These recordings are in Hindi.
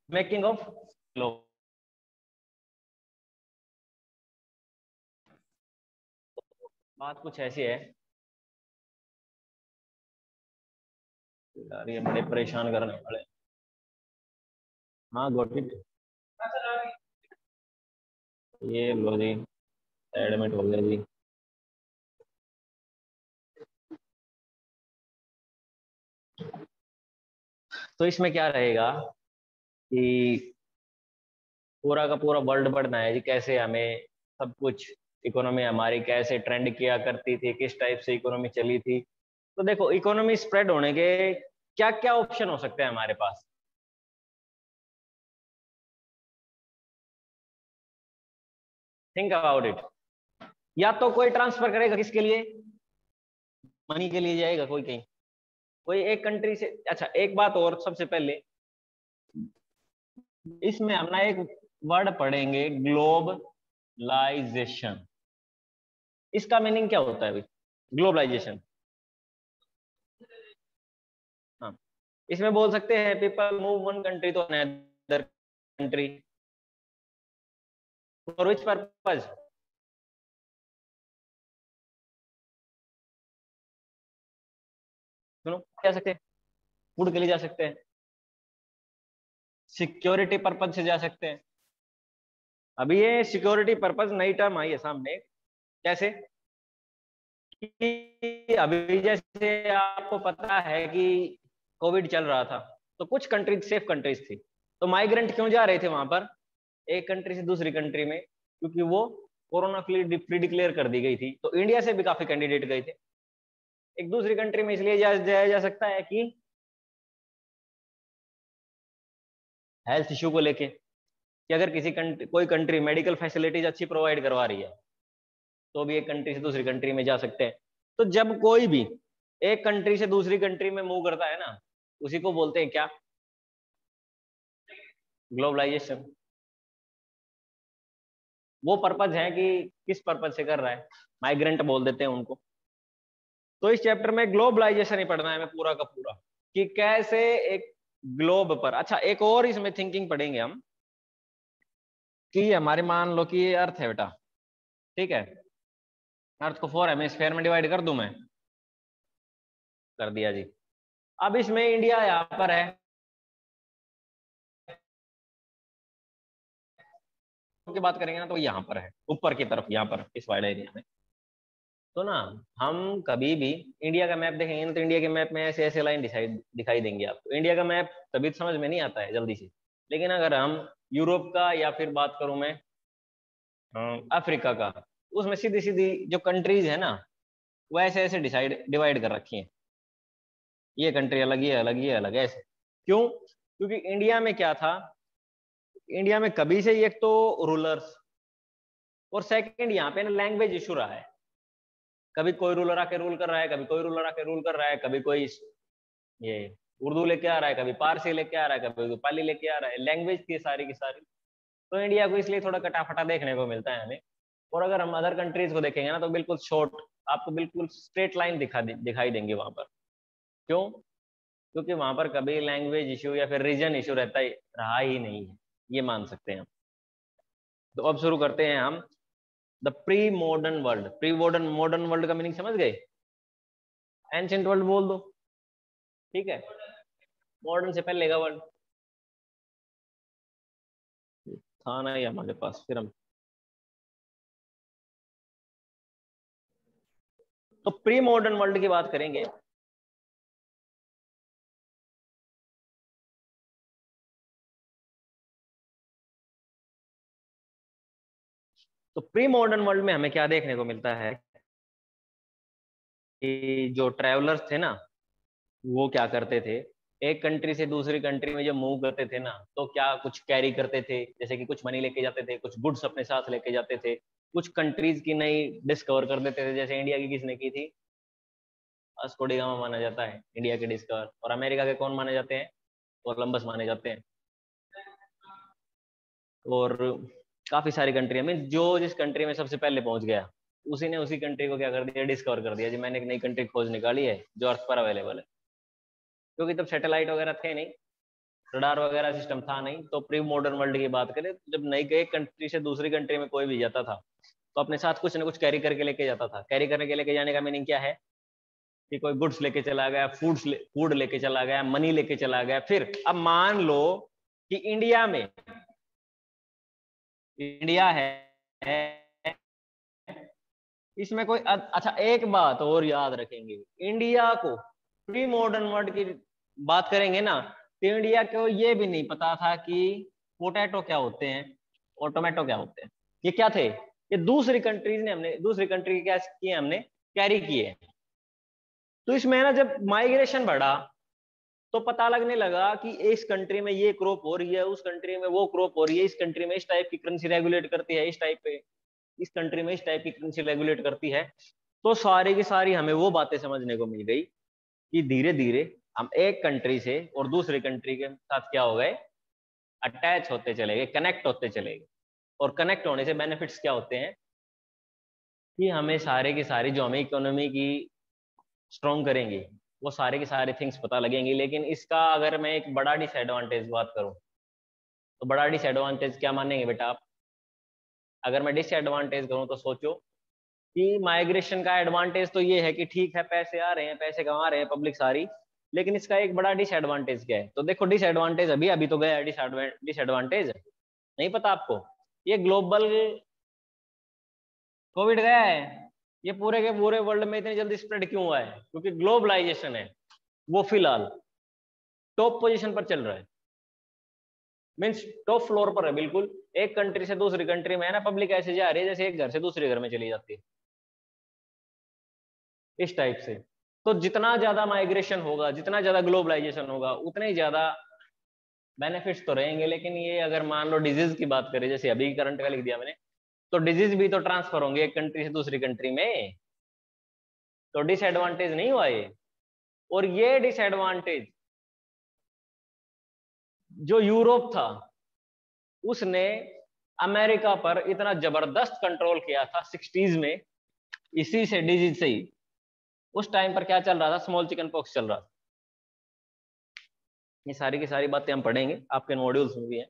Making of globe. बात कुछ ऐसी है यार, ये बड़े परेशान करने वाले। हाँ गॉट इट। ये लो जी, एडमिट हो गया जी। तो इसमें क्या रहेगा कि पूरा का पूरा वर्ल्ड पढ़ना है जी, कैसे हमें सब कुछ, इकोनॉमी हमारी कैसे ट्रेंड किया करती थी, किस टाइप से इकोनॉमी चली थी। तो देखो, इकोनॉमी स्प्रेड होने के क्या क्या ऑप्शन हो सकते हैं हमारे पास। Think about it. या तो कोई ट्रांसफर करेगा किसके लिए, मनी के लिए जाएगा कोई कहीं, कोई एक कंट्री से। अच्छा एक बात और, सबसे पहले इसमें हम ना एक वर्ड पढ़ेंगे, ग्लोबलाइजेशन। इसका मीनिंग क्या होता है भाई, ग्लोबलाइजेशन? हाँ, इसमें बोल सकते हैं people move one country to another country for which purpose. सुनो, जा सकते हैं, फूड के लिए जा सकते हैं, सिक्योरिटी पर्पज से जा सकते हैं। अभी ये सिक्योरिटी पर्पज नई टर्म आई है सामने। कैसे कि अभी जैसे आपको पता है कि कोविड चल रहा था, तो कुछ कंट्रीज सेफ कंट्रीज थी, तो माइग्रेंट क्यों जा रहे थे वहां पर एक कंट्री से दूसरी कंट्री में, क्योंकि वो कोरोना फ्री डिक्लेयर कर दी गई थी। तो इंडिया से भी काफी कैंडिडेट गए थे एक दूसरी कंट्री में, इसलिए जाया जा सकता है कि हेल्थ इश्यू को लेके, कि अगर किसी कंट्री, कोई कंट्री मेडिकल फैसिलिटीज अच्छी प्रोवाइड करवा रही है, तो भी एक कंट्री से दूसरी कंट्री में जा सकते हैं। तो जब कोई भी एक कंट्री से दूसरी कंट्री में मूव करता है ना, उसी को बोलते हैं क्या, ग्लोबलाइजेशन। वो पर्पज है कि किस पर्पज से कर रहा है, माइग्रेंट बोल देते हैं उनको। तो इस चैप्टर में ग्लोबलाइजेशन ही पढ़ना है हमें पूरा का पूरा, कि कैसे एक ग्लोब पर। अच्छा एक और इसमें थिंकिंग पढ़ेंगे हम, कि हमारे मान लो कि ये अर्थ है बेटा, ठीक है, अर्थ को 4 हेमिस्फीयर में डिवाइड कर दूं मैं, कर दिया जी। अब इसमें इंडिया यहाँ पर है, की बात करेंगे ना तो यहाँ पर है, ऊपर की तरफ, यहाँ पर इस वाइड एरिया में। तो ना, हम कभी भी इंडिया का मैप देखेंगे ना, तो इंडिया के मैप में ऐसे ऐसे लाइन दिखाई देंगे आपको। इंडिया का मैप तभी तो समझ में नहीं आता है जल्दी से। लेकिन अगर हम यूरोप का, या फिर बात करूं मैं अफ्रीका का, उसमें सीधी सीधी जो कंट्रीज है ना, वो ऐसे ऐसे डिवाइड कर रखी है। ये कंट्री अलग, ये अलग, ये अलग, ऐसे क्यों? क्योंकि इंडिया में क्या था, इंडिया में कभी से ही एक तो रूलर्स, और सेकंड यहाँ पे ना लैंग्वेज इशू रहा है। कभी कोई रूलर आके रूल कर रहा है, कभी कोई रूलर आके रूल कर रहा है, कभी कोई ये उर्दू लेके आ रहा है, कभी पारसी लेके आ रहा है, कभी पाली लेके आ रहा है, लैंग्वेज की सारी की सारी। तो इंडिया को इसलिए थोड़ा कटाफटा देखने को मिलता है हमें। और अगर हम अदर कंट्रीज को देखेंगे ना, तो बिल्कुल शॉर्ट, आपको बिल्कुल स्ट्रेट लाइन दिखाई देंगे वहां पर। क्यों? क्योंकि वहां पर कभी लैंग्वेज इशू या फिर रीजन इशू रहा ही नहीं है, ये मान सकते हैं हम। तो अब शुरू करते हैं हम, the pre modern world. Pre modern, modern world का मीनिंग समझ गए? एंशिएंट वर्ल्ड बोल दो, ठीक है, मॉडर्न से पहले का वर्ल्ड था ना ये हमारे पास, फिर हम। तो प्री मॉडर्न वर्ल्ड की बात करेंगे। तो प्री मॉडर्न वर्ल्ड में हमें क्या देखने को मिलता है, कि जो ट्रेवलर्स थे ना, वो क्या करते थे, एक कंट्री से दूसरी कंट्री में जब मूव करते थे ना, तो क्या कुछ कैरी करते थे, जैसे कि कुछ मनी लेके जाते थे, कुछ गुड्स अपने साथ लेके जाते थे, कुछ कंट्रीज की नई डिस्कवर कर देते थे। जैसे इंडिया की किसने की थी, वास्को डी गामा माना जाता है इंडिया के डिस्कवर। और अमेरिका के कौन माने जाते हैं, कोलंबस माने जाते हैं। और काफी सारी कंट्री में जो जिस कंट्री में सबसे पहले पहुंच गया, उसी ने उसी कंट्री को क्या कर दिया, डिस्कवर कर दिया जी, मैंने एक नई कंट्री खोज निकाली है जो अर्थ पर अवेलेबल है। क्योंकि तब सैटेलाइट वगैरह थे नहीं, रडार वगैरह सिस्टम था नहीं। तो प्री मॉडर्न वर्ल्ड की बात करें तो जब नई एक कंट्री से दूसरी कंट्री में कोई भी जाता था तो अपने साथ कुछ ना कुछ कैरी करके लेके जाता था। कैरी करके लेके जाने का मीनिंग क्या है कि कोई गुड्स लेके चला गया, फूड लेके चला गया, मनी लेके चला गया। फिर अब मान लो कि इंडिया है इसमें कोई अच्छा एक बात और याद रखेंगे, इंडिया को प्री मॉडर्न वर्ल्ड की बात करेंगे ना तो इंडिया को ये भी नहीं पता था कि पोटैटो क्या होते हैं और टोमेटो क्या होते हैं। ये क्या थे, ये दूसरी कंट्रीज ने हमने दूसरी कंट्री के क्या किए, हमने कैरी किए। तो इसमें ना जब माइग्रेशन बढ़ा तो पता लगने लगा कि इस कंट्री में ये क्रॉप हो रही है, उस कंट्री में वो क्रॉप हो रही है, इस कंट्री में इस टाइप की करेंसी रेगुलेट करती है, इस कंट्री में इस टाइप की करेंसी रेगुलेट करती है। तो सारी की सारी हमें वो बातें समझने को मिल गई कि धीरे धीरे हम एक कंट्री से और दूसरी कंट्री के साथ क्या हो गए, अटैच होते चले गए, कनेक्ट होते चले गए। और कनेक्ट होने से बेनिफिट्स क्या होते हैं कि हमें सारे की सारी जो हमें इकोनॉमी की स्ट्रॉन्ग करेंगे वो सारे के सारे थिंग्स पता लगेंगे। लेकिन इसका अगर मैं एक बड़ा डिसएडवांटेज बात करूं तो बड़ा डिसएडवांटेज क्या मानेंगे बेटा आप? अगर मैं डिसएडवांटेज करूं तो सोचो कि माइग्रेशन का एडवांटेज तो ये है कि ठीक है पैसे आ रहे हैं, पैसे कमा रहे हैं पब्लिक सारी, लेकिन इसका एक बड़ा डिसएडवांटेज क्या है? तो देखो डिसएडवांटेज अभी अभी तो गया है, डिसएडवांटेज नहीं पता आपको? ये ग्लोबल कोविड गया है। ये पूरे के पूरे वर्ल्ड में इतनी जल्दी स्प्रेड क्यों हुआ है? क्योंकि ग्लोबलाइजेशन है वो फिलहाल टॉप पोजीशन पर चल रहा है, मीन्स टॉप फ्लोर पर है बिल्कुल। एक कंट्री से दूसरी कंट्री में है ना पब्लिक ऐसे जा रही है जैसे एक घर से दूसरे घर में चली जाती है, इस टाइप से। तो जितना ज्यादा माइग्रेशन होगा, जितना ज्यादा ग्लोबलाइजेशन होगा, उतने ही ज्यादा बेनिफिट्स तो रहेंगे। लेकिन ये अगर मान लो डिजीज की बात करें, जैसे अभी करंट का लिख दिया मैंने, तो डिजीज भी तो ट्रांसफर होंगे एक कंट्री से दूसरी कंट्री में, तो डिसएडवांटेज नहीं हुआ ये? और ये डिसएडवांटेज जो यूरोप था उसने अमेरिका पर इतना जबरदस्त कंट्रोल किया था 60s में, इसी से डिजीज से ही। उस टाइम पर क्या चल रहा था? स्मॉल चिकन पॉक्स चल रहा था। ये सारी की सारी बातें हम पढ़ेंगे, आपके मॉड्यूल्स में भी है।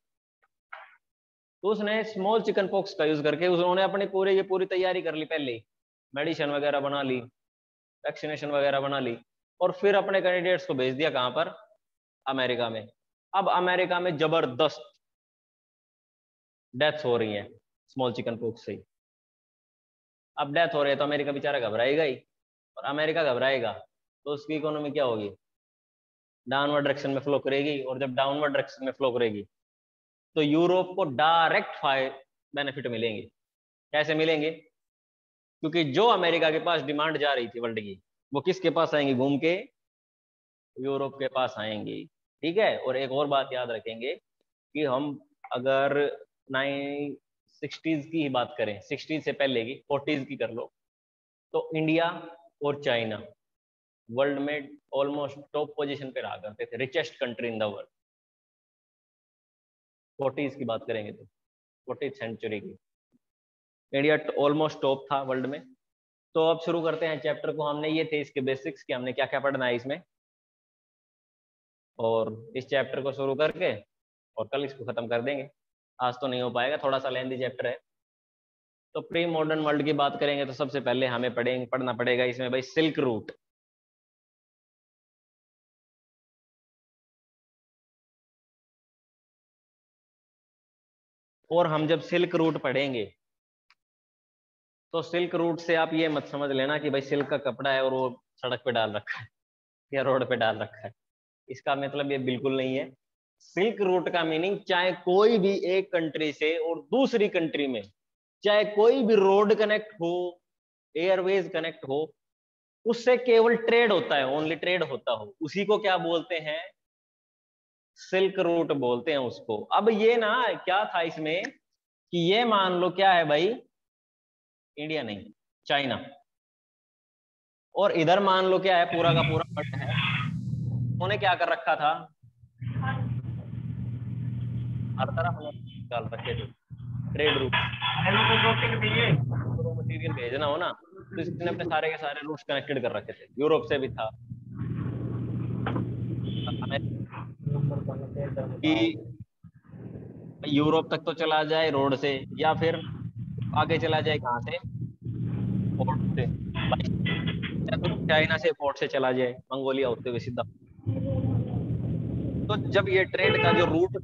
तो उसने स्मॉल चिकन पॉक्स का यूज करके उन्होंने अपनी पूरी तैयारी कर ली पहले ही, मेडिसिन वगैरह बना ली, वैक्सीनेशन वगैरह बना ली, और फिर अपने कैंडिडेट्स को भेज दिया कहां पर? अमेरिका में। अब अमेरिका में जबरदस्त डेथ्स हो रही हैं स्मॉल चिकन पॉक्स से। अब डेथ हो रही है तो अमेरिका बेचारा घबराएगा ही, और अमेरिका घबराएगा तो उसकी इकोनॉमी क्या होगी? डाउनवर्ड डायरेक्शन में फ्लो करेगी। और जब डाउनवर्ड डायरेक्शन में फ्लो करेगी तो यूरोप को डायरेक्ट बेनिफिट मिलेंगे। कैसे मिलेंगे? क्योंकि जो अमेरिका के पास डिमांड जा रही थी वर्ल्ड की, वो किसके पास आएंगी घूम के? यूरोप के पास आएंगी। ठीक है। और एक और बात याद रखेंगे कि हम अगर 1960s की ही बात करें, 60s से पहले की, 40s की कर लो, तो इंडिया और चाइना वर्ल्ड में ऑलमोस्ट टॉप पोजीशन पे रहा करते थे, richest country in the world. 40s की बात करेंगे तो 40th सेंचुरी की इंडिया ऑलमोस्ट टॉप था वर्ल्ड में। तो अब शुरू करते हैं चैप्टर को। हमने ये थे इसके बेसिक्स कि हमने क्या क्या पढ़ना है इसमें, और इस चैप्टर को शुरू करके और कल इसको खत्म कर देंगे। आज तो नहीं हो पाएगा, थोड़ा सा लेंथी चैप्टर है। तो प्री मॉडर्न वर्ल्ड की बात करेंगे तो सबसे पहले हमें पढ़ना पड़ेगा इसमें भाई सिल्क रूट। और हम जब सिल्क रूट पढ़ेंगे तो सिल्क रूट से आप ये मत समझ लेना कि भाई सिल्क का कपड़ा है और वो सड़क पे डाल रखा है या रोड पे डाल रखा है। इसका मतलब ये बिल्कुल नहीं है। सिल्क रूट का मीनिंग चाहे कोई भी एक कंट्री से और दूसरी कंट्री में, चाहे कोई भी रोड कनेक्ट हो, एयरवेज कनेक्ट हो, उससे केवल ट्रेड होता है, ओनली ट्रेड होता हो, उसी को क्या बोलते हैं? सिल्क रूट बोलते हैं उसको। अब ये ना क्या था इसमें कि ये मान लो क्या है भाई, इंडिया नहीं, चाइना, और इधर मान लो क्या है, पूरा का पूरा वर्ल्ड है। उन्होंने क्या कर रखा था? हर तरफ उन्होंने डाल रखे थे ट्रेड रूट। रॉ मटेरियल भेजना हो ना तो इसने अपने सारे के सारे रूट्स कनेक्टेड कर रखे थे। यूरोप से भी था, कि यूरोप तक तो चला जाए रोड से, या फिर आगे चला जाए कहाँ से, पोर्ट से, या फिर चाइना से पोर्ट से चला जाए मंगोलिया होते हुए सीधा। तो जब ये ट्रेड का जो रूट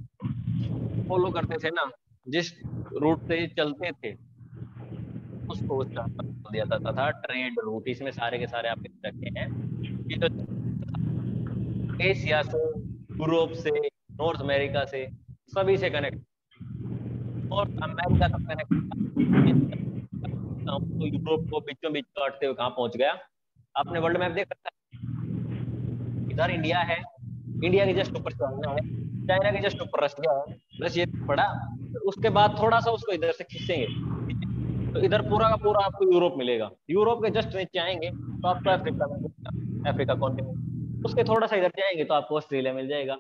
फॉलो करते थे ना, जिस रूट से ये चलते थे, उसको उसका नाम दिया जाता था ट्रेड रूट। इसमें सारे के सारे आप लिख रखे हैं कि जो एशिया से, यूरोप से, नॉर्थ अमेरिका से, सभी से कनेक्ट, नॉर्थ अमेरिका तक कनेक्ट तो यूरोप को बीचों बीच काटते हुए कहाँ पहुंच गया। आपने वर्ल्ड मैप देख रखा है, इधर इंडिया है, इंडिया के जस्ट ऊपर चाइना है, चाइना के जस्ट ऊपर रशिया है, रशिया पड़ा, तो उसके बाद थोड़ा सा उसको इधर से खींचेंगे, तो इधर पूरा का पूरा आपको यूरोप मिलेगा। यूरोप के जस्ट नीचे आएंगे तो आपको अफ्रीका में मिलेगा, अफ्रीका कॉन्टिनेंट। उसके थोड़ा सा इधर जाएंगे तो आपको ऑस्ट्रेलिया मिल जाएगा,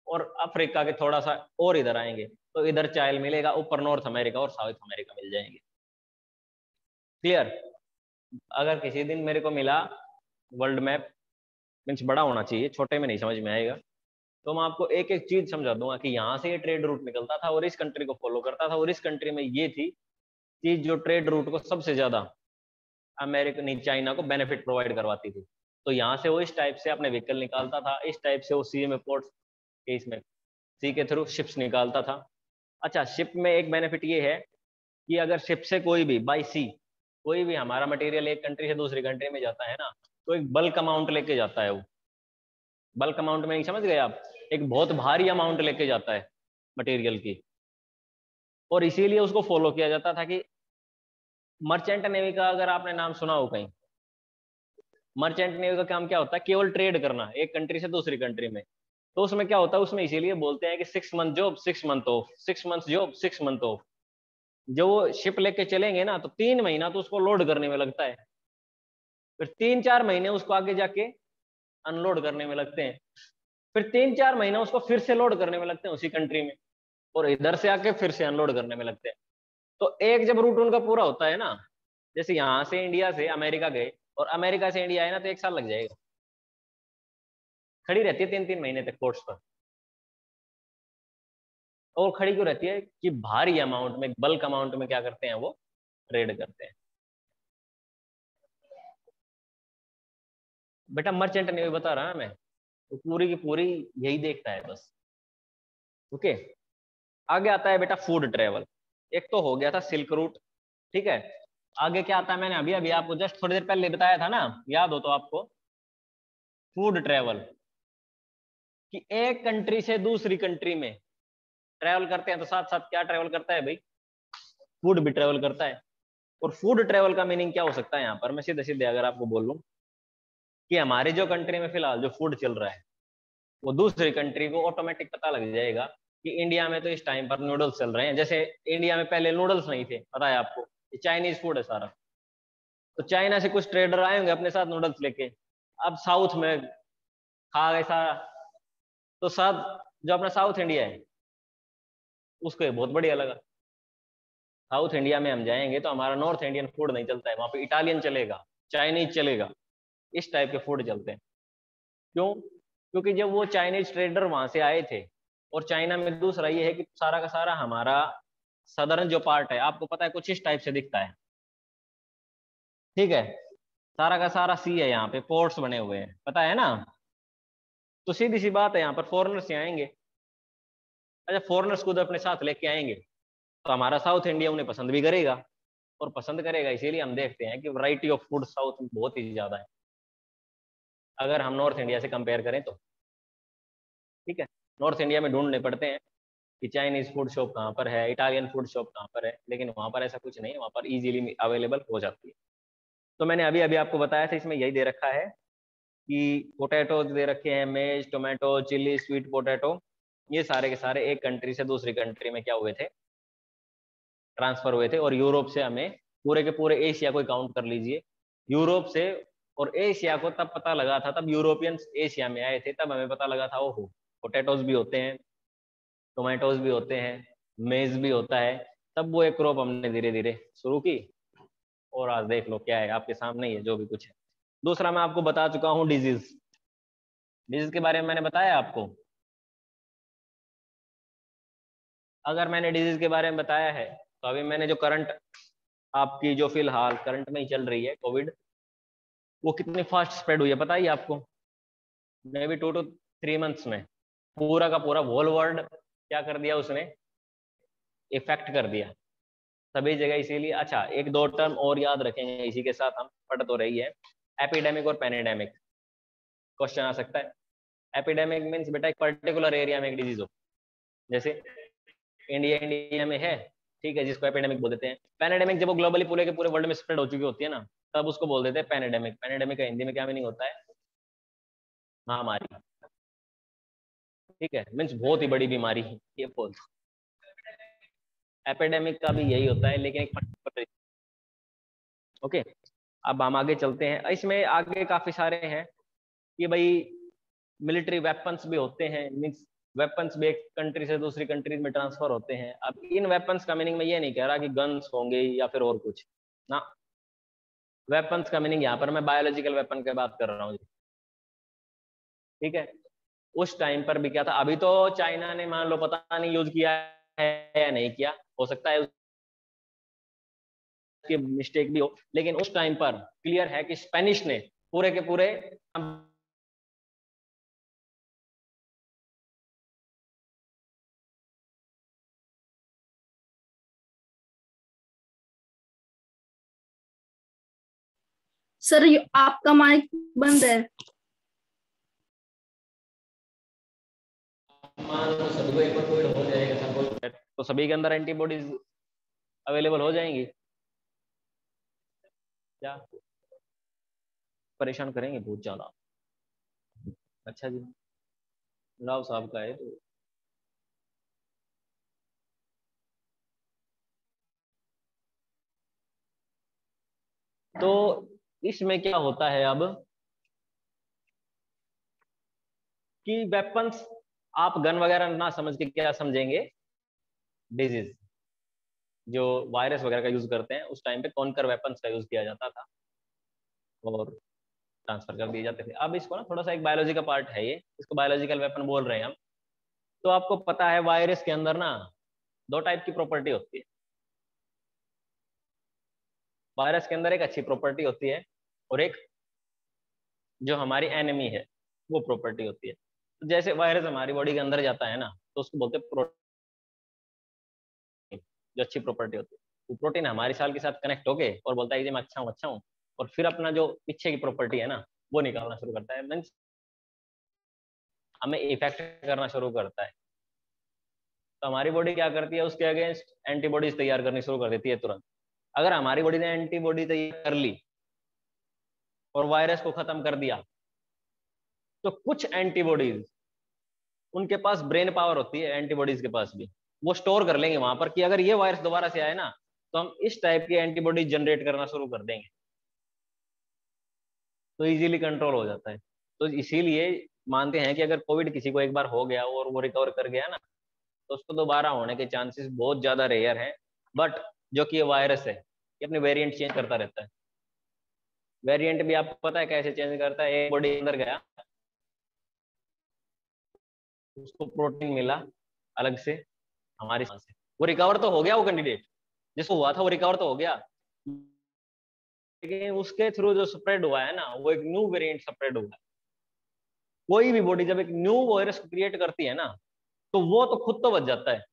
और अफ्रीका के थोड़ा सा और इधर आएंगे तो इधर चाइल मिलेगा, ऊपर नॉर्थ अमेरिका और साउथ अमेरिका मिल जाएंगे। क्लियर? अगर किसी दिन मेरे को मिला वर्ल्ड मैप, मीन्स बड़ा होना चाहिए, छोटे में नहीं समझ में आएगा, तो मैं आपको एक एक चीज समझा दूंगा कि यहाँ से ये ट्रेड रूट निकलता था और इस कंट्री को फॉलो करता था, और इस कंट्री में ये थी चीज जो ट्रेड रूट को सबसे ज्यादा अमेरिका नहीं चाइना को बेनिफिट प्रोवाइड करवाती थी। तो यहाँ से वो इस टाइप से अपने व्हीकल निकालता था, इस टाइप से वो सी में पोर्ट के इसमें सी के थ्रू शिप्स निकालता था। अच्छा, शिप में एक बेनिफिट ये है कि अगर शिप से कोई भी बाई सी कोई भी हमारा मटेरियल एक कंट्री से दूसरी कंट्री में जाता है ना, तो एक बल्क अमाउंट लेके जाता है वो। बल्क अमाउंट में नहीं समझ गए आप, एक बहुत भारी अमाउंट लेके जाता है मटेरियल की, और इसीलिए उसको फॉलो किया जाता था कि मर्चेंट नेवी का अगर आपने नाम सुना हो कहीं, मर्चेंट नेवी का काम क्या होता है, केवल ट्रेड करना एक कंट्री से दूसरी कंट्री में। तो उसमें क्या होता है, उसमें इसीलिए बोलते हैं कि 6 month job 6 month of, 6 month job 6 month of. जो वो शिप लेके चलेंगे ना, तो 3 महीना तो उसको लोड करने में लगता है, फिर 3-4 महीने उसको आगे जाके अनलोड करने में लगते हैं, फिर 3-4 महीना उसको फिर से लोड करने में लगते हैं उसी कंट्री में, और इधर से आके फिर से अनलोड करने में लगते हैं। तो एक जब रूट उनका पूरा होता है ना, जैसे यहाँ से इंडिया से अमेरिका गए और अमेरिका से इंडिया आए ना, तो 1 साल लग जाएगा, खड़ी रहती है 3-3 महीने तक पोर्ट्स पर। और खड़ी क्यों रहती है कि भारी अमाउंट में, बल्क अमाउंट में क्या करते हैं वो, ट्रेड करते हैं। बेटा मर्चेंट नेवी बता रहा है मैं, तो पूरी की पूरी यही देखता है बस। ओके, आगे आता है बेटा फूड ट्रेवल। एक तो हो गया था सिल्क रूट, ठीक है। आगे क्या आता है, मैंने अभी अभी आपको जस्ट थोड़ी देर पहले बताया था ना, याद हो तो आपको, फूड ट्रेवल, कि एक कंट्री से दूसरी कंट्री में ट्रेवल करते हैं, तो साथ साथ क्या ट्रेवल करता है भाई, फूड भी ट्रेवल करता है। और फूड ट्रेवल का मीनिंग क्या हो सकता है यहाँ पर, मैं सीधे सीधे अगर आपको बोलूं कि हमारे जो कंट्री में फिलहाल जो फूड चल रहा है, वो दूसरी कंट्री को ऑटोमेटिक पता लग जाएगा कि इंडिया में तो इस टाइम पर नूडल्स चल रहे हैं। जैसे इंडिया में पहले नूडल्स नहीं थे, पता है आपको, ये चाइनीज फूड है सारा। तो चाइना से कुछ ट्रेडर आए होंगे अपने साथ नूडल्स लेके, अब साउथ में खा गए सारा। तो साथ जो अपना साउथ इंडिया है, उसको ये बहुत बढ़िया लगा। साउथ इंडिया में हम जाएंगे तो हमारा नॉर्थ इंडियन फूड नहीं चलता है, वहां पे इटालियन चलेगा, चाइनीज चलेगा, इस टाइप के फूड चलते हैं। क्यों? क्योंकि जब वो चाइनीज ट्रेडर वहां से आए थे, और चाइना में दूसरा ये है कि सारा का सारा हमारा सदर्न जो पार्ट है, आपको पता है कुछ इस टाइप से दिखता है, ठीक है। सारा का सारा सी है, यहाँ पे पोर्ट्स बने हुए हैं, पता है ना। तो सीधी सी बात है, यहाँ पर फॉरेनर्स ही आएंगे। अच्छा, फॉरेनर्स को तो अपने साथ लेके आएंगे, तो हमारा साउथ इंडिया उन्हें पसंद भी करेगा, और पसंद करेगा इसीलिए हम देखते हैं कि वैरायटी ऑफ फूड साउथ में बहुत ही ज्यादा है, अगर हम नॉर्थ इंडिया से कंपेयर करें तो। ठीक है, नॉर्थ इंडिया में ढूंढने पड़ते हैं कि चाइनीज फूड शॉप कहाँ पर है, इटालियन फूड शॉप कहाँ पर है, लेकिन वहां पर ऐसा कुछ नहीं है, वहां पर इजीली अवेलेबल हो जाती है। तो मैंने अभी अभी आपको बताया था, इसमें यही दे रखा है कि पोटैटोज दे रखे हैं, मेज, टोमेटो, चिली, स्वीट पोटैटो, ये सारे के सारे एक कंट्री से दूसरी कंट्री में क्या हुए थे, ट्रांसफर हुए थे। और यूरोप से हमें पूरे के पूरे एशिया को काउंट कर लीजिए, यूरोप से और एशिया को तब पता लगा था, तब यूरोपियंस एशिया में आए थे, तब हमें पता लगा था ओहो, पोटैटोज भी होते हैं, टोमेटोज भी होते हैं, मेज भी होता है। तब वो एक क्रॉप हमने धीरे धीरे शुरू की, और आज देख लो क्या है, आपके सामने ही है जो भी कुछ है। दूसरा मैं आपको बता चुका हूँ डिजीज, डिजीज के बारे में मैंने बताया आपको। अगर मैंने डिजीज के बारे में बताया है तो अभी मैंने जो करंट आपकी जो फिलहाल करंट में ही चल रही है कोविड, वो कितनी फास्ट स्प्रेड हुई है पता ही आपको। मे बी 2 to 3 months में पूरा का पूरा होल वर्ल्ड क्या कर दिया उसने, इफेक्ट कर दिया सभी जगह। इसीलिए अच्छा एक दो टर्म और याद रखेंगे इसी के साथ हम पढ़ तो रही है, एपिडेमिक और पैनेडेमिक। क्वेश्चन आ सकता है। एपिडेमिक मीन्स बेटा एक पर्टिकुलर एरिया में एक डिजीज हो, जैसे इंडिया में है, ठीक है, जिसको एपिडेमिक बोल देते हैं। पैनेडेमिक जब वो ग्लोबली पूरे के पूरे वर्ल्ड में स्प्रेड हो चुकी होती है ना, तब उसको बोल देते हैं पैनेडेमिक। पैनेडेमिक का हिंदी में क्या मीनिंग होता है, महामारी, ठीक है, मीन्स बहुत ही बड़ी बीमारी है ये बोल। एपिडेमिक का भी यही होता है लेकिन एक पर्टिकुलर। ओके, अब हम आगे चलते हैं। इसमें आगे काफी सारे हैं कि भाई मिलिट्री वेपन्स भी होते हैं, मीन्स वेपन्स भी एक कंट्री से दूसरी कंट्री में ट्रांसफर होते हैं। अब इन वेपन्स का मीनिंग मैं ये नहीं कह रहा कि गन्स होंगे या फिर और कुछ ना। वेपन्स का मीनिंग यहाँ पर मैं बायोलॉजिकल वेपन की बात कर रहा हूँ, ठीक है। उस टाइम पर भी क्या था, अभी तो चाइना ने मान लो पता नहीं यूज किया है या नहीं किया, हो सकता है उसकी मिस्टेक भी हो, लेकिन उस टाइम पर क्लियर है कि स्पेनिश ने पूरे के पूरे सर आपका माइक बंद है। मान लो सभी को एक बार कोविड हो जाएगा सपोज, तो सभी के अंदर एंटीबॉडीज अवेलेबल हो जाएंगी क्या, परेशान करेंगे बहुत ज्यादा। अच्छा जी, राव साहब का है तो इसमें क्या होता है अब कि वेपन्स आप गन वगैरह ना समझ के क्या समझेंगे, डिजीज जो वायरस वगैरह का यूज करते हैं, उस टाइम पे कॉन्कर वेपन्स का यूज किया जाता था और ट्रांसफर कर दिए जाते थे। अब इसको ना थोड़ा सा एक बायोलॉजी का पार्ट है ये, इसको बायोलॉजिकल वेपन बोल रहे हैं हम। तो आपको पता है वायरस के अंदर ना दो टाइप की प्रॉपर्टी होती है। वायरस के अंदर एक अच्छी प्रॉपर्टी होती है और एक जो हमारी एनिमी है वो प्रॉपर्टी होती है। तो जैसे वायरस हमारी बॉडी के अंदर जाता है ना, तो उसको बोलते हैं प्रोटीन, जो अच्छी प्रॉपर्टी होती है। वो प्रोटीन हमारी सेल के साथ कनेक्ट होके और बोलता है कि मैं अच्छा हूँ, और फिर अपना जो पीछे की प्रॉपर्टी है ना वो निकालना शुरू करता है, मीन्स हमें इफेक्ट करना शुरू करता है। तो हमारी बॉडी क्या करती है, उसके अगेंस्ट एंटीबॉडीज तैयार करनी शुरू कर देती है तुरंत। अगर हमारी बॉडी ने एंटीबॉडी तैयार कर ली और वायरस को खत्म कर दिया, तो कुछ एंटीबॉडीज उनके पास ब्रेन पावर होती है, एंटीबॉडीज के पास भी, वो स्टोर कर लेंगे वहां पर कि अगर ये वायरस दोबारा से आए ना तो हम इस टाइप की एंटीबॉडी जनरेट करना शुरू कर देंगे, तो इजीली कंट्रोल हो जाता है। तो इसीलिए मानते हैं कि अगर कोविड किसी को एक बार हो गया और वो रिकवर कर गया ना, तो उसको दोबारा होने के चांसेस बहुत ज्यादा रेयर हैं। बट जो कि ये वायरस है ये अपने वेरिएंट चेंज करता रहता है। वेरिएंट भी आपको पता है कैसे चेंज करता है, एक बॉडी अंदर गया, उसको प्रोटीन मिला अलग से हमारी सांस से, वो रिकवर तो हो गया, वो कैंडिडेट जिसको हुआ था वो रिकवर तो हो गया, लेकिन उसके थ्रू जो स्प्रेड हुआ है ना वो एक न्यू वेरिएंट स्प्रेड हुआ है। कोई भी बॉडी जब एक न्यू वायरस क्रिएट करती है ना, तो वो तो खुद तो बच जाता है,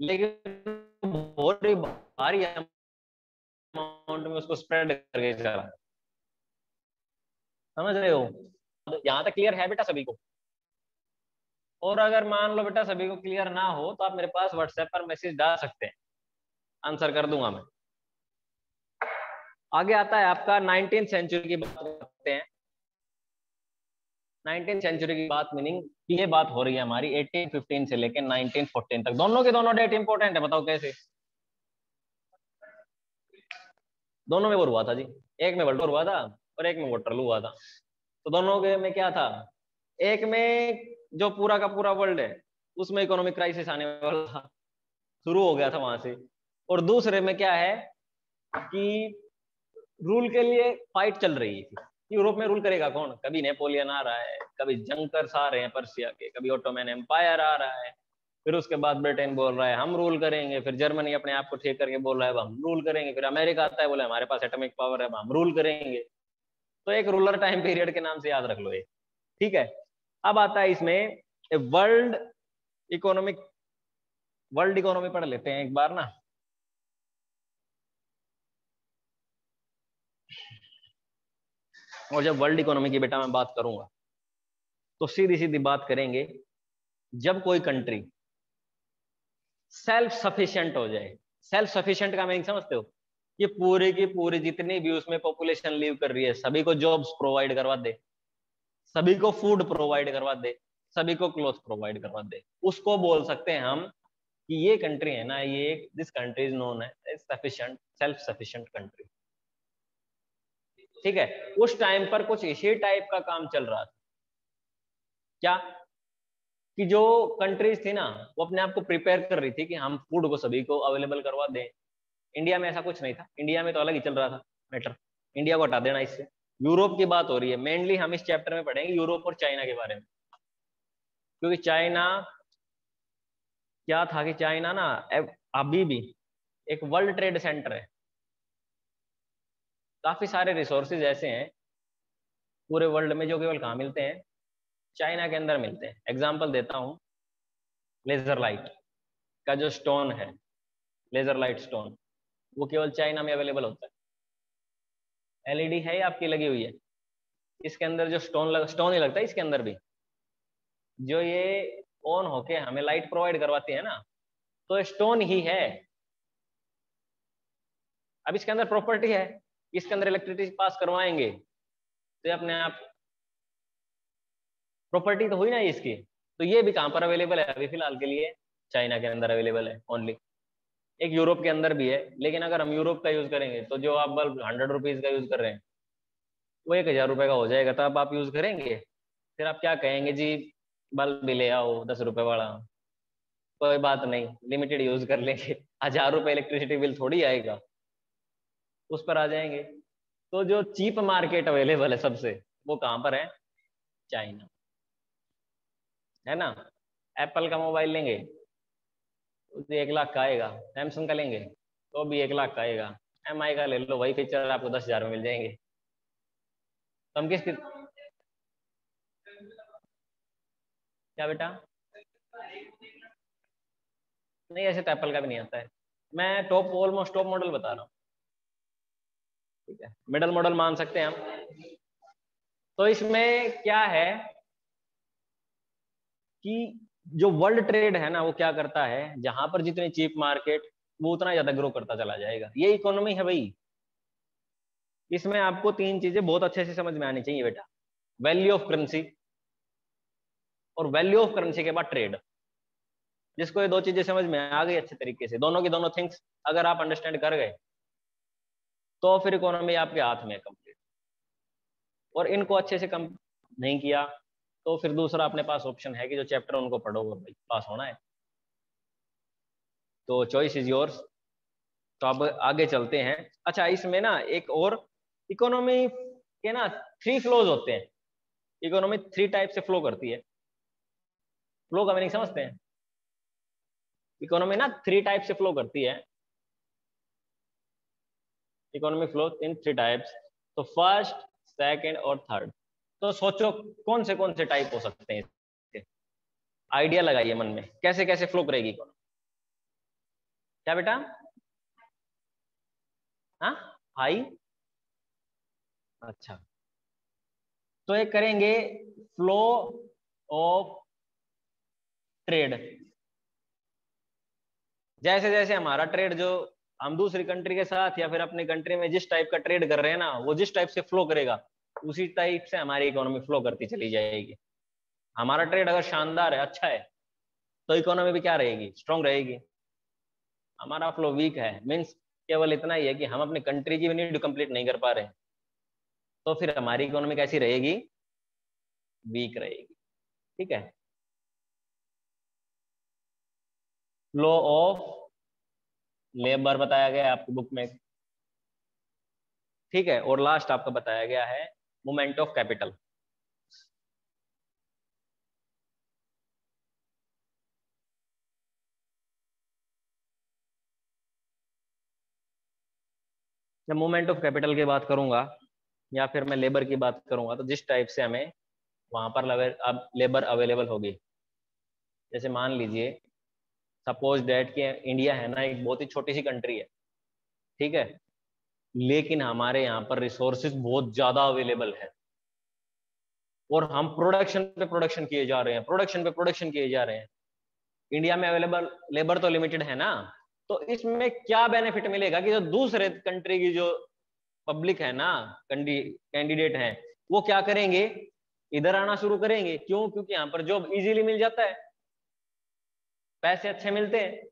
लेकिन बॉडी भारी अमाउंट में उसको स्प्रेड करके चला। समझ रहे हो, यहाँ तक क्लियर है बेटा सभी को? और अगर मान लो बेटा सभी को क्लियर ना हो तो आप मेरे पास व्हाट्सएप पर मैसेज डाल सकते हैं, आंसर कर दूंगा मैं। आगे आता है आपका 19th सेंचुरी की बात करते हैं। 19th सेंचुरी की बात मीनिंग कि ये बात हो रही है हमारी 1815 से लेकर 1914 तक। दोनों के दोनों डेट इंपॉर्टेंट है, बताओ कैसे? दोनों में वो हुआ था जी, एक में वर्ल्ड वॉर हुआ था और एक में वाटरलू हुआ था। तो दोनों के में क्या था, एक में जो पूरा का पूरा वर्ल्ड है उसमें इकोनॉमिक क्राइसिस आने वाला था, शुरू हो गया था वहां से। और दूसरे में क्या है कि रूल के लिए फाइट चल रही थी, यूरोप में रूल करेगा कौन? कभी नेपोलियन आ रहा है, कभी जंकर्स आ रहे हैं पर्सिया के, कभी ऑटोमन एम्पायर आ रहा है, फिर उसके बाद ब्रिटेन बोल रहा है हम रूल करेंगे, फिर जर्मनी अपने आप को ठीक करके बोल रहा है हम रूल करेंगे, फिर अमेरिका आता है बोले हमारे पास एटॉमिक पावर है हम रूल करेंगे। तो एक रूलर टाइम पीरियड के नाम से याद रख लो ये, ठीक है। अब आता है इसमें वर्ल्ड इकोनॉमी पढ़ लेते हैं एक बार ना। और जब वर्ल्ड इकोनॉमी की बेटा मैं बात करूंगा तो सीधी सीधी बात करेंगे, जब कोई कंट्री सेल्फ सफिशिएंट हो जाए। सेल्फ सफिशिएंट का मीनिंग समझते हो? ये पूरी की पूरी जितनी भी उसमें पॉपुलेशन लिव कर रही है सभी को जॉब्स प्रोवाइड करवा दे, सभी को फूड प्रोवाइड करवा दे, सभी को क्लोथ प्रोवाइड करवा दे, उसको बोल सकते हैं हम कि ये कंट्री है ना, ये this country is known as sufficient, self sufficient country. ठीक है, उस टाइम पर कुछ इसी टाइप का काम चल रहा था। क्या? कि जो कंट्रीज थी ना वो अपने आप को प्रिपेयर कर रही थी कि हम फूड को सभी को अवेलेबल करवा दें। इंडिया में ऐसा कुछ नहीं था, इंडिया में तो अलग ही चल रहा था मैटर। इंडिया को हटा देना इससे। यूरोप की बात हो रही है मेनली, हम इस चैप्टर में पढ़ेंगे यूरोप और चाइना के बारे में, क्योंकि चाइना क्या था कि चाइना ना अभी भी एक वर्ल्ड ट्रेड सेंटर है। काफी सारे रिसोर्सेज ऐसे हैं पूरे वर्ल्ड में जो केवल कहाँ मिलते हैं? चाइना के अंदर मिलते हैं। एग्जांपल देता हूँ, लेजर लाइट का जो स्टोन है, लेजर लाइट स्टोन, वो केवल चाइना में अवेलेबल होता है। एलईडी है आपकी लगी हुई है, इसके अंदर जो स्टोन ही लगता है इसके अंदर भी, जो ये ऑन होके हमें लाइट प्रोवाइड करवाती है ना, तो स्टोन ही है। अब इसके अंदर प्रॉपर्टी है, इसके अंदर इलेक्ट्रिसिटी पास करवाएंगे तो ये अपने आप प्रॉपर्टी तो हुई ना इसकी। तो ये भी कहाँ पर अवेलेबल है? अभी फिलहाल के लिए चाइना के अंदर अवेलेबल है ओनली। एक यूरोप के अंदर भी है, लेकिन अगर हम यूरोप का यूज करेंगे तो जो आप बल्ब 100 रुपीज का यूज कर रहे हैं वो 1000 रुपए का हो जाएगा, तब आप यूज करेंगे। फिर आप क्या कहेंगे जी, बल्ब भी ले आओ 10 रुपए वाला। कोई बात नहीं, लिमिटेड यूज कर लेंगे, 1000 रुपए इलेक्ट्रिसिटी बिल थोड़ी आएगा, उस पर आ जाएंगे। तो जो चीप मार्केट अवेलेबल है सबसे, वो कहाँ पर है? चाइना, है ना। एप्पल का मोबाइल लेंगे तो 1 लाख का आएगा, सैमसंग का लेंगे तो भी 1 लाख का आएगा, एमआई का ले लो वही फीचर आपको 10,000 में मिल जाएंगे। तो हम किस क्या बेटा? नहीं, ऐसे तो एप्पल का भी नहीं आता है। मैं टॉप ऑलमोस्ट टॉप मॉडल बता रहा हूँ, ठीक है, मिडल मॉडल मान सकते हैं हम। तो इसमें क्या है कि जो वर्ल्ड ट्रेड है ना वो क्या करता है, जहां पर जितनी चीप मार्केट वो उतना ज्यादा ग्रो करता चला जाएगा। ये इकोनॉमी है भाई। इसमें आपको 3 चीजें बहुत अच्छे से समझ में आनी चाहिए बेटा, वैल्यू ऑफ करेंसी और वैल्यू ऑफ करेंसी के बाद ट्रेड। जिसको ये 2 चीजें समझ में आ गई अच्छे तरीके से, दोनों की दोनों थिंग्स अगर आप अंडरस्टैंड कर गए तो फिर इकोनॉमी आपके हाथ में है कंप्लीट। और इनको अच्छे से कम नहीं किया तो फिर दूसरा अपने पास ऑप्शन है कि जो चैप्टर उनको पढ़ो और भाई पास होना है। तो चॉइस इज योर्स। तो अब आगे चलते हैं। अच्छा, इसमें ना एक और इकोनॉमी के ना 3 फ्लोज होते हैं। इकोनॉमी 3 टाइप से फ्लो करती है। फ्लो का मीनिंग समझते हैं? इकोनॉमी ना 3 टाइप से फ्लो करती है। Economy flow in 3 types. तो फर्स्ट, सेकंड और थर्ड। तो सोचो कौन से टाइप हो सकते हैं इसके? आइडिया लगाइए मन में, कैसे कैसे फ्लो करेगी इकोनॉमी। क्या बेटा? हाँ, हाई। अच्छा, तो एक करेंगे फ्लो ऑफ ट्रेड। जैसे जैसे हमारा ट्रेड जो हम दूसरी कंट्री के साथ या फिर अपनी कंट्री में जिस टाइप का ट्रेड कर रहे हैं ना, वो जिस टाइप से फ्लो करेगा उसी टाइप से हमारी इकोनॉमी फ्लो करती चली जाएगी। हमारा ट्रेड अगर शानदार है, अच्छा है, तो इकोनॉमी भी क्या रहेगी? स्ट्रांग रहेगी। हमारा फ्लो वीक है, मीन्स केवल इतना ही है कि हम अपनी कंट्री की भी नीड कंप्लीट नहीं कर पा रहे, तो फिर हमारी इकोनॉमी कैसी रहेगी? वीक रहेगी। ठीक है। फ्लो ऑफ लेबर बताया गया है आपकी बुक में, ठीक है। और लास्ट आपका बताया गया है मूवमेंट ऑफ कैपिटल। जब मूवमेंट ऑफ कैपिटल की बात करूंगा या फिर मैं लेबर की बात करूंगा, तो जिस टाइप से हमें वहां पर लेबर अवेलेबल होगी, जैसे मान लीजिए सपोज दैट कि इंडिया है ना, एक बहुत ही छोटी सी कंट्री है, ठीक है, लेकिन हमारे यहाँ पर रिसोर्सेज बहुत ज्यादा अवेलेबल है और हम प्रोडक्शन पे प्रोडक्शन किए जा रहे हैं, प्रोडक्शन पे प्रोडक्शन किए जा रहे हैं। इंडिया में अवेलेबल लेबर तो लिमिटेड है ना, तो इसमें क्या बेनिफिट मिलेगा कि जो दूसरे कंट्री की जो पब्लिक है ना, कैंडिडेट है, वो क्या करेंगे, इधर आना शुरू करेंगे। क्यों? क्योंकि यहाँ पर जॉब इजीली मिल जाता है, पैसे अच्छे मिलते हैं।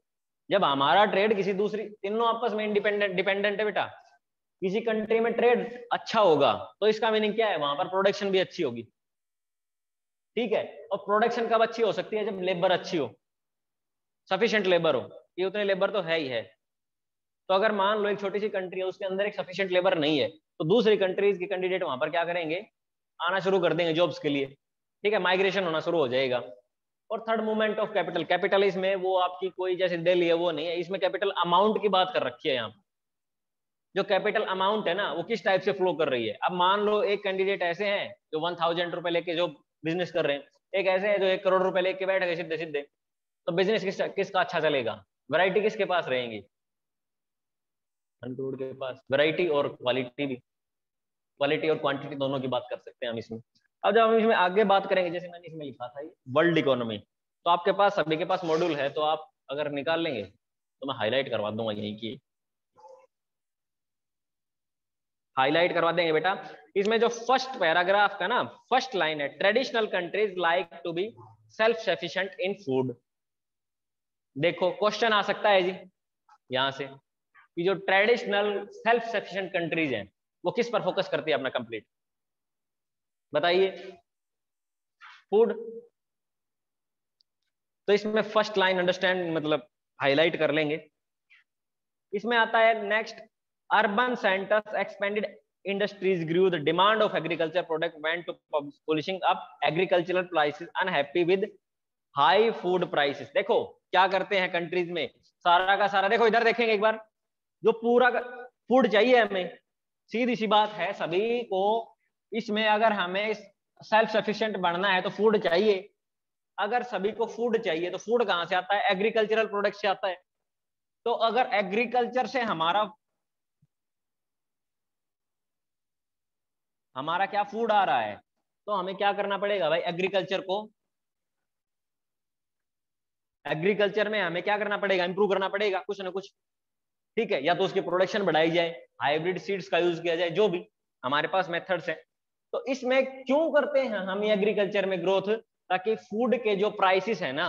जब हमारा ट्रेड किसी दूसरी, तीनों आपस में इंडिपेंडेंट डिपेंडेंट है बेटा, किसी कंट्री में ट्रेड अच्छा होगा तो इसका मीनिंग क्या है, वहां पर प्रोडक्शन भी अच्छी होगी, ठीक है। और प्रोडक्शन कब अच्छी हो सकती है, जब लेबर अच्छी हो, सफिशिएंट लेबर हो। ये उतने लेबर तो है ही है। तो अगर मान लो एक छोटी सी कंट्री है, उसके अंदर एक सफिशिएंट लेबर नहीं है, तो दूसरी कंट्रीज के कैंडिडेट वहां पर क्या करेंगे, आना शुरू कर देंगे जॉब्स के लिए, ठीक है, माइग्रेशन होना शुरू हो जाएगा। और third movement of capital, capital इसमें वो आपकी कोई जैसे दिल्ली है वो नहीं है, इसमें कैपिटल अमाउंट की बात कर रखी है यहाँ पर। जो कैपिटल अमाउंट है ना, वो किस टाइप से फ्लो कर रही है। अब मान लो एक कैंडिडेट ऐसे हैं जो 1000 रुपए लेके जो बिजनेस कर रहे हैं, एक ऐसे है जो 1 करोड़ रुपए लेके बैठ गए सीधे सीधे, तो बिजनेस किसका अच्छा चलेगा, वैरायटी किसके पास रहेंगी, 1 करोड़ के पास। वैरायटी और क्वालिटी भी, क्वालिटी और क्वांटिटी दोनों की बात कर सकते हैं हम इसमें। अब जब हम इसमें आगे बात करेंगे, जैसे मैंने इसमें लिखा था वर्ल्ड इकोनॉमी, तो आपके पास सभी के पास मॉड्यूल है, तो आप अगर निकाल लेंगे तो मैं हाईलाइट करवा दूंगा, यहीं की हाईलाइट करवा देंगे बेटा। इसमें जो फर्स्ट पैराग्राफ का ना फर्स्ट लाइन है, traditional countries like to be self sufficient in food. देखो क्वेश्चन आ सकता है जी यहां से कि जो ट्रेडिशनल सेल्फ सफिशिएंट कंट्रीज हैं वो किस पर फोकस करती है अपना कंप्लीट, बताइए, फूड। तो इसमें फर्स्ट लाइन अंडरस्टैंड मतलब हाईलाइट कर लेंगे। इसमें आता है next, urban centres expanded industries grew, the demand of agriculture product went to pushing up agricultural prices, unhappy with high food prices. देखो क्या करते हैं कंट्रीज में, सारा का सारा, देखो इधर देखेंगे एक बार, जो पूरा फूड चाहिए हमें, सीधी सी बात है सभी को, इसमें अगर हमें सेल्फ सफिशिएंट बनना है तो फूड चाहिए। अगर सभी को फूड चाहिए तो फूड कहां से आता है, एग्रीकल्चरल प्रोडक्ट से आता है। तो अगर एग्रीकल्चर से हमारा क्या फूड आ रहा है, तो हमें क्या करना पड़ेगा भाई, एग्रीकल्चर में हमें क्या करना पड़ेगा, इंप्रूव करना पड़ेगा कुछ ना कुछ, ठीक है। या तो उसकी प्रोडक्शन बढ़ाई जाए, हाइब्रिड सीड्स का यूज किया जाए, जो भी हमारे पास मेथड्स हैं। तो इसमें क्यों करते हैं हम एग्रीकल्चर में ग्रोथ, ताकि फूड के जो प्राइसेस है ना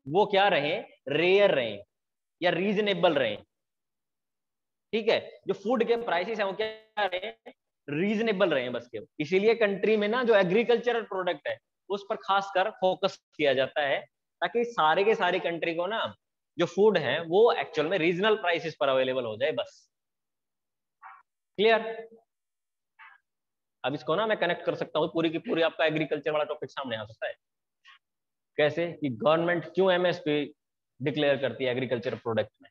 वो क्या रहे, रेयर रहे या रीजनेबल रहे, ठीक है। जो फूड के प्राइसेस है वो क्या रहे, रीजनेबल रहे बस केवल। इसीलिए कंट्री में ना जो एग्रीकल्चरल प्रोडक्ट है उस पर खासकर फोकस किया जाता है, ताकि सारे के सारी कंट्री को ना जो फूड है वो एक्चुअल में रीजनल प्राइसेस पर अवेलेबल हो जाए, बस। क्लियर? अब इसको ना मैं कनेक्ट कर सकता हूँ पूरी की पूरी, आपका एग्रीकल्चर वाला टॉपिक सामने आ सकता है। कैसे कि गवर्नमेंट क्यों एमएसपी डिक्लेयर करती है एग्रीकल्चर प्रोडक्ट में,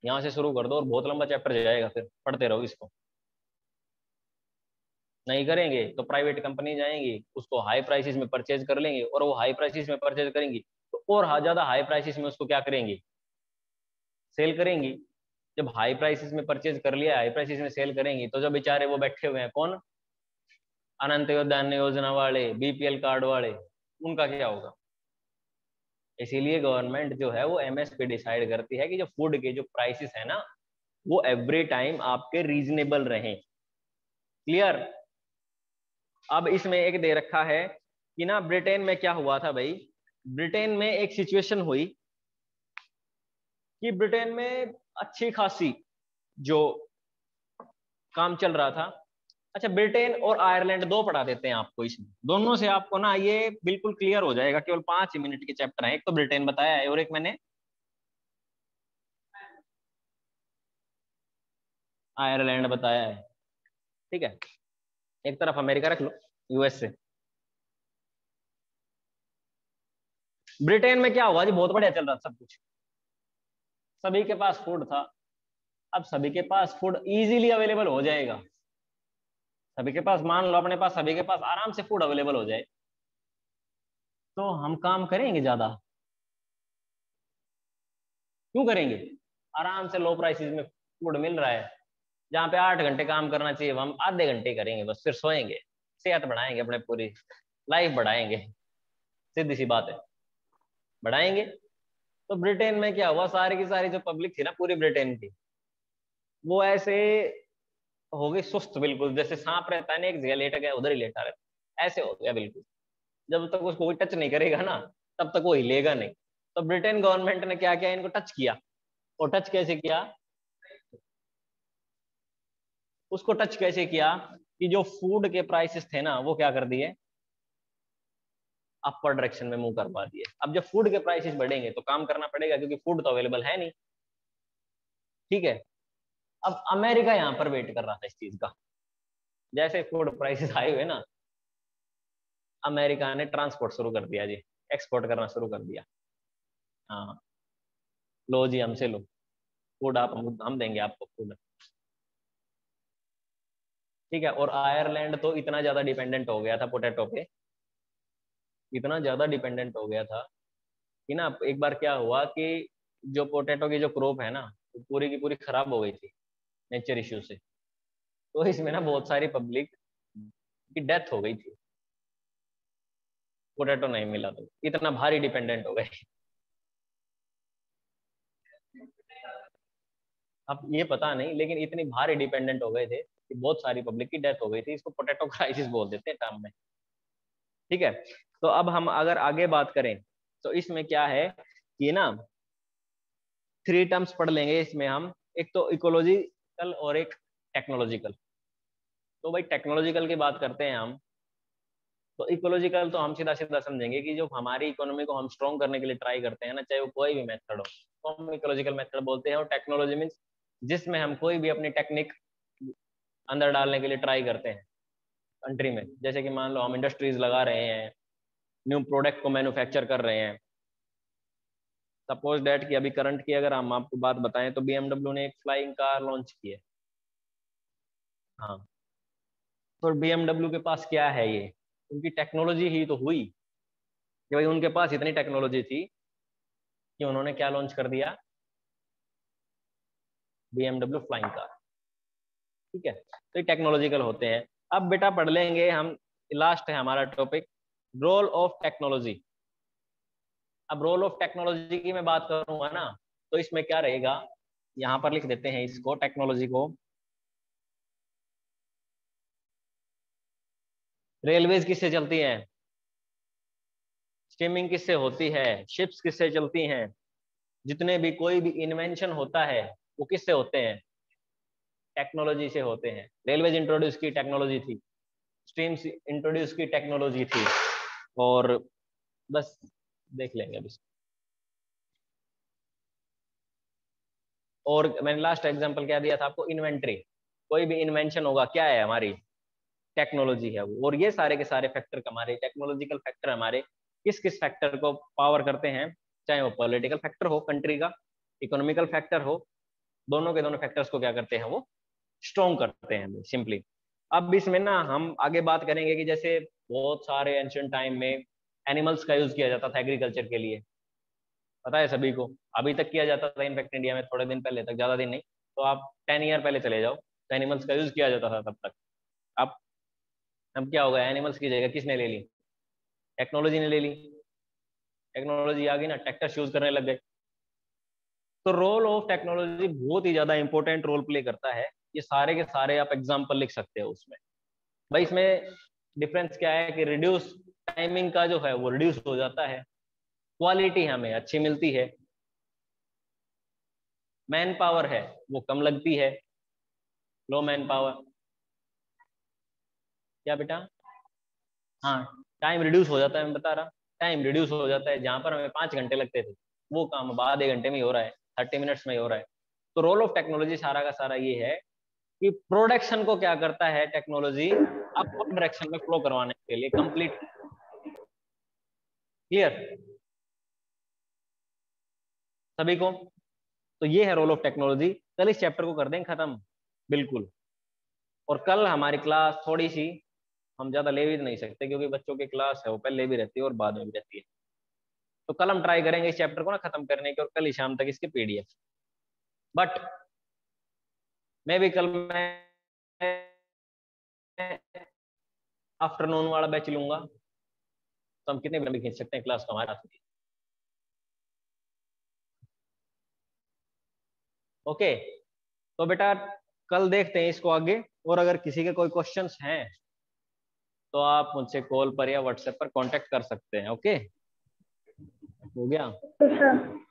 यहां से शुरू कर दो और बहुत लंबा चैप्टर जाएगा, फिर पढ़ते रहो इसको। नहीं करेंगे तो प्राइवेट कंपनी जाएंगी, उसको हाई प्राइसेस में परचेज कर लेंगे, और वो हाई प्राइसेस में परचेज करेंगी तो और ज्यादा हाई प्राइसेस में उसको क्या करेंगी, सेल करेंगी। जब हाई प्राइसेस में परचेज कर लिया, हाई प्राइसेस में सेल करेंगी, तो जो बेचारे वो बैठे हुए हैं कौन, अनंत योजना योजना वाले, बीपीएल कार्ड वाले, उनका क्या होगा। इसीलिए गवर्नमेंट जो है वो एमएसपी डिसाइड करती है कि जो फूड के जो प्राइसेस है ना वो एवरी टाइम आपके रीजनेबल रहें। क्लियर? अब इसमें एक दे रखा है कि ना ब्रिटेन में क्या हुआ था भाई, ब्रिटेन में एक सिचुएशन हुई कि ब्रिटेन में अच्छी खासी जो काम चल रहा था। अच्छा, ब्रिटेन और आयरलैंड दो पढ़ा देते हैं आपको, इसमें दोनों से आपको ना ये बिल्कुल क्लियर हो जाएगा, केवल 5 ही मिनट के चैप्टर हैं। एक तो ब्रिटेन बताया है और एक मैंने आयरलैंड बताया है, ठीक है। एक तरफ अमेरिका रख लो, यूएस से। ब्रिटेन में क्या हुआ जी, बहुत बढ़िया चल रहा था सब कुछ, सभी के पास फूड था। अब सभी के पास फूड इजीली अवेलेबल हो जाएगा, सभी के पास, मान लो अपने पास, सभी के पास आराम से फूड अवेलेबल हो जाए, तो हम काम करेंगे ज्यादा? क्यों करेंगे? आराम से लो प्राइसेस में फूड मिल रहा है, जहाँ पे 8 घंटे काम करना चाहिए हम आधे घंटे करेंगे, बस फिर सोएंगे, सेहत बढ़ाएंगे, अपने पूरी लाइफ बढ़ाएंगे, सीधी सी बात है, बढ़ाएंगे। तो ब्रिटेन में क्या हुआ, सारी की सारी जो पब्लिक थी ना पूरी ब्रिटेन की, वो ऐसे हो गई सुस्त, बिल्कुल जैसे सांप रहता है ना एक जगह लेटा गया उधर ही लेटा रहता, ऐसे हो गया बिल्कुल। जब तक उसको कोई टच नहीं करेगा ना, तब तक वो हिलेगा नहीं। तो ब्रिटेन गवर्नमेंट ने क्या किया, इनको टच किया। और टच कैसे किया, उसको टच कैसे किया कि जो फूड के प्राइसेस थे ना वो क्या कर दिए, अपर डायरेक्शन में मूव करवा दिए। अब जब फूड के प्राइसेस बढ़ेंगे तो काम करना पड़ेगा, क्योंकि फूड तो अवेलेबल है नहीं, ठीक है। अब अमेरिका यहाँ पर वेट कर रहा था इस चीज का, जैसे फूड प्राइसेस हाई हुए ना, अमेरिका ने ट्रांसपोर्ट शुरू कर दिया जी, एक्सपोर्ट करना शुरू कर दिया। हाँ, लो जी हमसे लो फूड, आप हम देंगे आपको फूड, ठीक है। और आयरलैंड तो इतना ज्यादा डिपेंडेंट हो गया था पोटैटो पे, इतना ज्यादा डिपेंडेंट हो गया था कि ना एक बार क्या हुआ कि जो पोटैटो की जो क्रॉप है ना, वो पूरी की पूरी खराब हो गई थी नेचर इश्यू से। तो इसमें ना बहुत सारी पब्लिक की डेथ हो गई थी, पोटैटो नहीं मिला तो, इतना भारी डिपेंडेंट हो गए। अब ये पता नहीं, लेकिन इतनी भारी डिपेंडेंट हो गए थे कि बहुत सारी पब्लिक की डेथ हो गई थी। इसको पोटैटो क्राइसिस बोल देते हैं टर्म में, ठीक है। तो अब हम अगर आगे बात करें तो इसमें क्या है कि ना 3 टर्म्स पढ़ लेंगे इसमें हम, एक तो इकोलॉजिकल और एक टेक्नोलॉजिकल। तो भाई टेक्नोलॉजिकल की बात करते हैं हम, तो इकोलॉजिकल तो हम सीधा सीधा समझेंगे कि जो हमारी इकोनॉमी को हम स्ट्रॉन्ग करने के लिए ट्राई करते हैं ना, चाहे वो कोई भी मेथड हो, तो हम इकोलॉजिकल मेथड बोलते हैं। और टेक्नोलॉजी मीन्स जिसमें हम कोई भी अपनी टेक्निक अंदर डालने के लिए ट्राई करते हैं कंट्री में। जैसे कि मान लो हम इंडस्ट्रीज लगा रहे हैं, न्यू प्रोडक्ट को मैन्युफैक्चर कर रहे हैं। सपोज डेट कि अभी करंट की अगर हम आपको बात बताएं तो BMW ने एक फ्लाइंग कार लॉन्च की है। हाँ, तो BMW के पास क्या है, ये उनकी टेक्नोलॉजी ही तो हुई कि भाई उनके पास इतनी टेक्नोलॉजी थी कि उन्होंने क्या लॉन्च कर दिया, BMW फ्लाइंग कार, ठीक है। तो ये टेक्नोलॉजिकल होते हैं। अब बेटा पढ़ लेंगे हम, लास्ट है हमारा टॉपिक, रोल ऑफ टेक्नोलॉजी। अब रोल ऑफ टेक्नोलॉजी की मैं बात करूंगा ना, तो इसमें क्या रहेगा, यहाँ पर लिख देते हैं इसको, टेक्नोलॉजी को। रेलवेज किससे चलती है, स्टीमिंग किससे होती है, शिप्स किससे चलती हैं, जितने भी कोई भी इन्वेंशन होता है वो किससे होते हैं, टेक्नोलॉजी से होते हैं। रेलवेज इंट्रोड्यूस की टेक्नोलॉजी थी, स्टीम्स इंट्रोड्यूस की टेक्नोलॉजी थी, और बस देख लेंगे अभी। और मैंने लास्ट एग्जांपल क्या दिया था आपको, इन्वेंट्री। कोई भी इन्वेंशन होगा क्या है, हमारी टेक्नोलॉजी है वो। और ये सारे के सारे फैक्टर हमारे टेक्नोलॉजिकल फैक्टर हमारे किस किस फैक्टर को पावर करते हैं, चाहे वो पॉलिटिकल फैक्टर हो कंट्री का, इकोनॉमिकल फैक्टर हो, दोनों के दोनों फैक्टर्स को क्या करते हैं, वो स्ट्रॉन्ग करते हैं सिंपली। अब इसमें ना हम आगे बात करेंगे कि जैसे बहुत सारे एंशिएंट टाइम में एनिमल्स का यूज किया जाता था एग्रीकल्चर के लिए, पता है सभी को, अभी तक किया जाता था इनफैक्ट इंडिया में, थोड़े दिन पहले तक, ज्यादा दिन नहीं, तो आप 10 ईयर पहले चले जाओ, तो एनिमल्स का यूज किया जाता था तब तक। अब क्या होगा, एनिमल्स की जगह किसने ले ली, टेक्नोलॉजी ने ले ली। टेक्नोलॉजी आ गई ना, ट्रैक्टर यूज करने लग गए। तो रोल ऑफ टेक्नोलॉजी बहुत ही ज्यादा इंपॉर्टेंट रोल प्ले करता है। ये सारे के सारे आप एग्जाम्पल लिख सकते हो उसमें। भाई इसमें डिफरेंस क्या है कि रिड्यूस टाइमिंग का जो है वो रिड्यूस हो जाता है, क्वालिटी हमें अच्छी मिलती है, मैन पावर है वो कम लगती है, लो मैन पावर। क्या बेटा, हाँ टाइम रिड्यूस हो जाता है, मैं बता रहा, टाइम रिड्यूस हो जाता है। जहां पर हमें 5 घंटे लगते थे वो काम अब आधे घंटे में ही हो रहा है, 30 मिनट्स में ही हो रहा है। तो रोल ऑफ टेक्नोलॉजी सारा का सारा ये है कि प्रोडक्शन को क्या करता है टेक्नोलॉजी, आपको डायरेक्शन में फ्लो करवाने के लिए कंप्लीट। क्लियर सभी को? तो ये है रोल ऑफ टेक्नोलॉजी। कल इस चैप्टर को कर देंगे खत्म बिल्कुल। और कल हमारी क्लास थोड़ी सी, हम ज्यादा ले भी नहीं सकते क्योंकि बच्चों की क्लास है वो पहले भी रहती है और बाद में भी रहती है। तो कल हम ट्राई करेंगे इस चैप्टर को ना खत्म करने की, और कल ही शाम तक इसके पीडीएफ। बट मैं भी कल मैं आफ्टरनून वाला बैच लूंगा, तो हम कितने भी खींच सकते हैं क्लास को हमारे हाथ में। ओके, तो बेटा कल देखते हैं इसको आगे, और अगर किसी के कोई क्वेश्चंस हैं तो आप मुझसे कॉल पर या व्हाट्सएप पर कांटेक्ट कर सकते हैं। ओके, हो गया? सर